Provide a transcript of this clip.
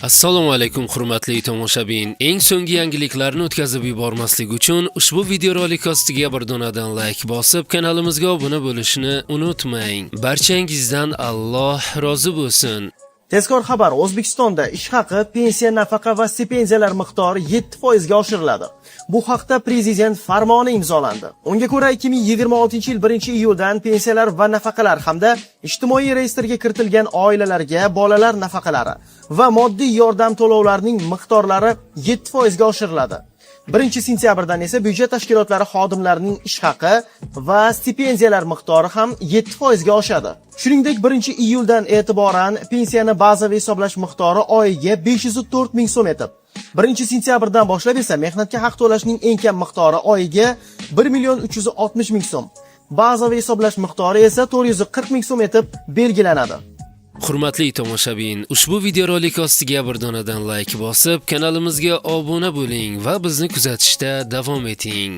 Assalomu alaykum hurmatli tomoshabin. Eng so'nggi yangiliklarni o'tkazib yubormaslik uchun ushbu videorolik ostiga bir donadan like bosib, kanalimizga obuna bo'lishni unutmang. Barchangizdan Alloh rozi bo'lsin. Tezkor xabar: O'zbekistonda ish haqi, pensiya, nafaqa va stipendiyalar miqdori 7% ga oshiriladi. Bu haqda prezident farmoni imzolandi. Unga ko'ra 2026-yil 1-iyuldan pensiyalar va nafaqalar hamda ijtimoiy reyestrga kiritilgan oilalarga bolalar nafaqalari va moddiy yordam to'lovlarining miqdorlari 7% ga oshiriladi. 1-sentyabrdan esa byudjet tashkilotlari xodimlarining ish haqi va stipendiyalar miqdori ham 7% ga oshadi. Shuningdek, 1-iyuldan e'tiboran pensiyani bazaviy hisoblash miqdori oyiga 504 ming so'm etib, 1-sentyabrdan boshlab esa mehnatga haq to'lashning eng kam miqdori oyiga 1 360 ming so'm, bazaviy hisoblash miqdori esa 440 ming so'm etib belgilanadi. Hurmatli tomoshabin, ushbu videorolik ostiga bir donadan like bosib, kanalimizga obuna bo'ling va bizni kuzatishda davom eting.